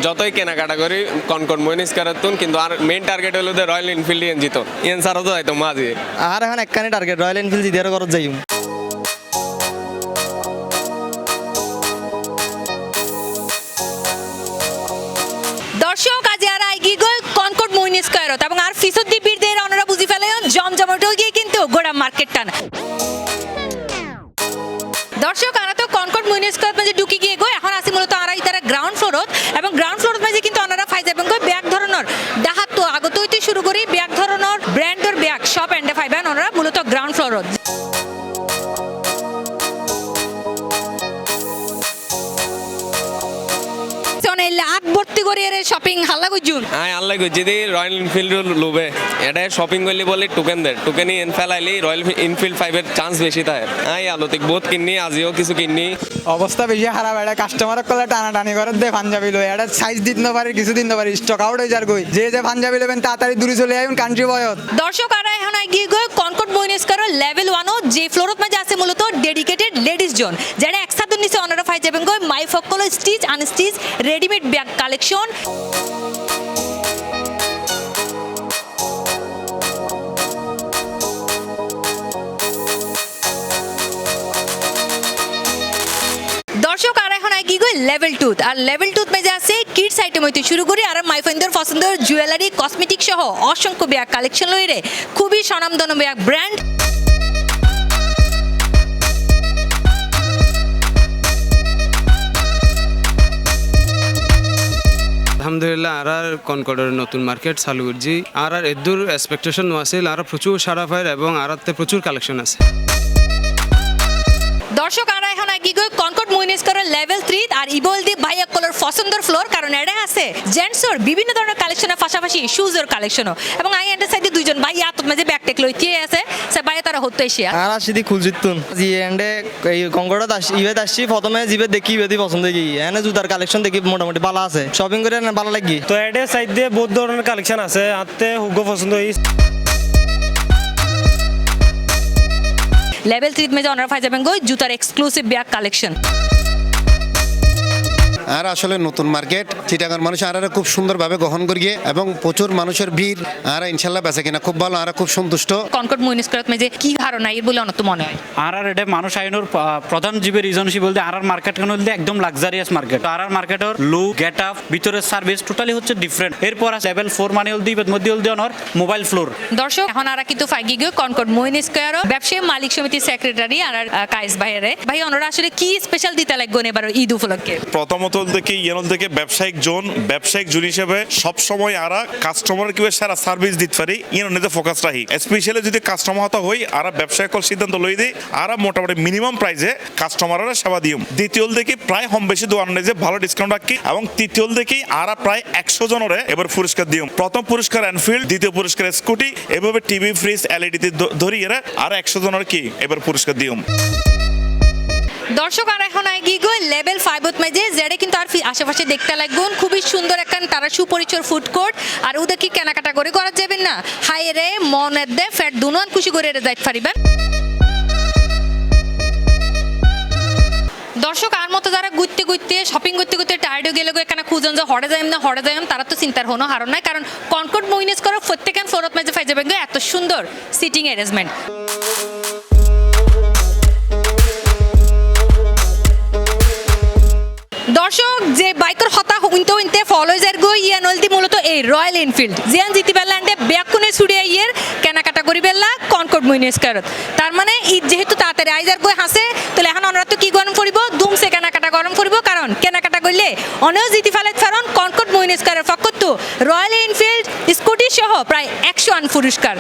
যতই কেনাকাটা করি কনকর্ড মইনিস কারাতুন কিন্তু আর মেইন টার্গেট হলো যে রয়্যাল এনফিল্ড এন জিতো এন সারও তো যাইতো মাঝে আর এখন একখানে টার্গেট রয়্যাল এনফিল্ড জিতে করত যাইম। দর্শক আজ আর আইগি গল কনকর্ড মইনিস কারত এবং আর ফিসদি বীরদের অনরা বুঝি ফেলেন জমজমাটো গিয়ে কিন্তু গোড়া মার্কেট টান দর্শক আরা তো কনকর্ড মইনিস কারত মাঝে ঢুকি গিয়ে গো এখন আসি মূলত আরা ইতারা গ্রাউন্ড ফ্লোরত এবং গ্রাউন্ড ফ্লোরত মাঝে কিন্তু অনরা ফাই যাবেন গো ব্যাগ ধরনের ডাহাত তো আগত হইতে শুরু করি ব্যাগ ধরনের ব্র্যান্ডের ব্যাগ শপ এন্ড ফাইবেন অনরা মূলত গ্রাউন্ড ফ্লোরত লাখ ভর্তি করে এর শপিং হাল্লা কইজুন আই আল্লাহ কই যদি রয়্যাল এনফিল্ড লোবে এটা শপিং করলে বলে টোকেন দে টোকেনই এন ফেলাইলি রয়্যাল এনফিল্ড 5 এর চান্স বেশি থাকে আই আলোতিক বহুত কিন্নি আজিও কিছু কিন্নি অবস্থা বেশি খারাপ এটা কাস্টমার কলে টানাটানি করে দে পাঞ্জাবি লই এটা সাইজ দিতে না পারে কিছু দিন না পারে স্টক আউট হয়ে যার কই যে পাঞ্জাবি লবেন তাড়াতাড়ি দূরে চলে আইন কান্ট্রি বয়ত দর্শক আর এখন গিয়ে গো কনকর্ড মইনিস কারো লেভেল 1 যে ফ্লোরত মাঝে আছে মূলত ডেডিকেটেড লেডিস জোন যেটা একসাথে নিচে অনারা ফাই যাবেন গো মাই ফকল stitch unstitch readymade bag collection দর্শক আর এখন কি গো লেভেল 2 আর লেভেল 2 মে আছে কিডস আইটেম হইতে শুরু করি আর মাই ফাইন্ডার পছন্দের জুয়েলারি কসমেটিক সহ অসংখ্য ব্যাগ কালেকশন লইরে খুবই স্বনামধন্য ব্যাগ ব্র্যান্ড আলহামদুলিল্লাহ আর কনকর্ডের নতুন মার্কেট চালু করছি আর এদূর এক্সপেকটেশন আছিল আর প্রচুর সারা পায় এবং আরতে প্রচুর কালেকশন আছে দর্শক আর এখন কি গো কনকর্ড মইনিস কারো লেভেল 3 আর ইবল দি ভাইয়া কলার পছন্দের ফ্লোর কারণ এটা আছে জেন্টসর বিভিন্ন ধরনের কালেকশনের পাশাপাশি শুজের কালেকশনও এবং আই এন্ড সাইডে দুইজন ভাই আত মাঝে ব্যাগ টেক লইতে আছে সে ভাই তারা হতে এসিয়া আর আসিদি খুলজিতুন জি এন্ডে এই কঙ্গড়ত আসি ইভেত আসি প্রথমে জিবে দেখি ইভেদি পছন্দ কি এনে জুতার কালেকশন দেখি মোটামুটি ভালো আছে শপিং করে না ভালো লাগি তো এডে সাইড দিয়ে বহুত ধরনের কালেকশন আছে আতে হুগো পছন্দ হই লেভেল 3 মে অনার ফাই যাবেন গো জুতার এক্সক্লুসিভ ব্যাগ কালেকশন আর আসলে নতুন মার্কেট চিটাগাং মানুষ আর খুব সুন্দরভাবে গ্রহণ করিয়ে এবং প্রচুর মানুষের ভিড় আর ইনশাল্লাহ বেচা কিনা খুব ভালো আর খুব সন্তুষ্ট কনকর্ড মইনিস কারত মে কি ধারণা এর বলে অনত মনে হয় আর এটা মানুষ আইনোর প্রধান জীবের রিজনশিপ বলতে আর মার্কেট কেন বলতে একদম লাক্সারিয়াস মার্কেট আর মার্কেটের লুক গেট আপ ভিতরের সার্ভিস টোটালি হচ্ছে ডিফারেন্ট এরপর লেভেল 4 মানে হলদি মধ্যে হলদি অনর মোবাইল ফ্লোর দর্শক এখন আর কিন্তু ফাইগি গো কনকর্ড মইনিস কারো ব্যবসায়ী মালিক সমিতি সেক্রেটারি আর কাইস ভাইরে ভাই অনরা আসলে কি স্পেশাল দিতে লাগবে এবার ঈদ উপলক্ষে প্রথমত থেকে ইয়েন থেকে ব্যবসায়িক জোন হিসেবে সব সময় আরা কাস্টমার কিভাবে সারা সার্ভিস দিতে পারি ইয়েনতে ফোকাস রাখি স্পেশালি যদি কাস্টমার হতা হই আর ব্যবসায়িক সিদ্ধান্ত লই দিই আর মোটামুটি মিনিমাম প্রাইসে কাস্টমাররা সেবা দিম দ্বিতীয় দেখি প্রায় কম বেশি দোকান যে ভালো ডিসকাউন্ট রাখি এবং তৃতীয় দেখি আর প্রায় 100 জনের এবার পুরস্কার দিম প্রথম পুরস্কার এনফিল্ড দ্বিতীয় পুরস্কার স্কুটি এভাবে টিভি ফ্রিজ এলইডি তে ধরি এরা আর 100 জনের কি এবার পুরস্কার দিম দর্শক আর এখন গিয়ে গো লেভেল 5 মে যেটা কিন্তু আর আশেপাশে দেখতে লাগবেন খুবই সুন্দর একটা তারা সুপরিচয় ফুড কোর্ট আর ওদের কি কেনাকাটা করে করা যাবেন না হাই রে মনের দে ফ্যাট দুনন খুশি করে যাইতে পারিবেন দর্শক আর মতো যারা ঘুরতে শপিং করতে টায়ার্ড হয়ে গেলে এখানে খুঁজন যে হরে যাইম না হরে যাইম তারা তো চিন্তার হনো হারণ নাই কারণ কনকর্ড মইনিস করো প্রত্যেকখান ফ্লোরত মাঝে ফাই যাবেন এত সুন্দর সিটিং অ্যারেঞ্জমেন্ট দর্শক যে বাইকের হতা হইতে ফলোজার গো ইয়ানলদি মূলত এই রয়্যাল এনফিল্ড জিয়ান জিতি বেলান্ডে ব্যাকুনে ছুড়ে আইয়ের কেনাকাটা করি বেলা কনকর্ড মইনিস কারত তার মানে ঈদ যেহেতু তাড়াতাড়ি আইজার গো হাসে তাহলে এখন ওনারা তো কি গরম করিব ধুমসে কেনাকাটা গরম করিব কারণ কেনাকাটা করলে অনেও জিতি ফেলাত ফেরন কনকর্ড মইনিস কারের ফকত রয়্যাল এনফিল্ড স্কুটি সহ প্রায় 100 পুরস্কার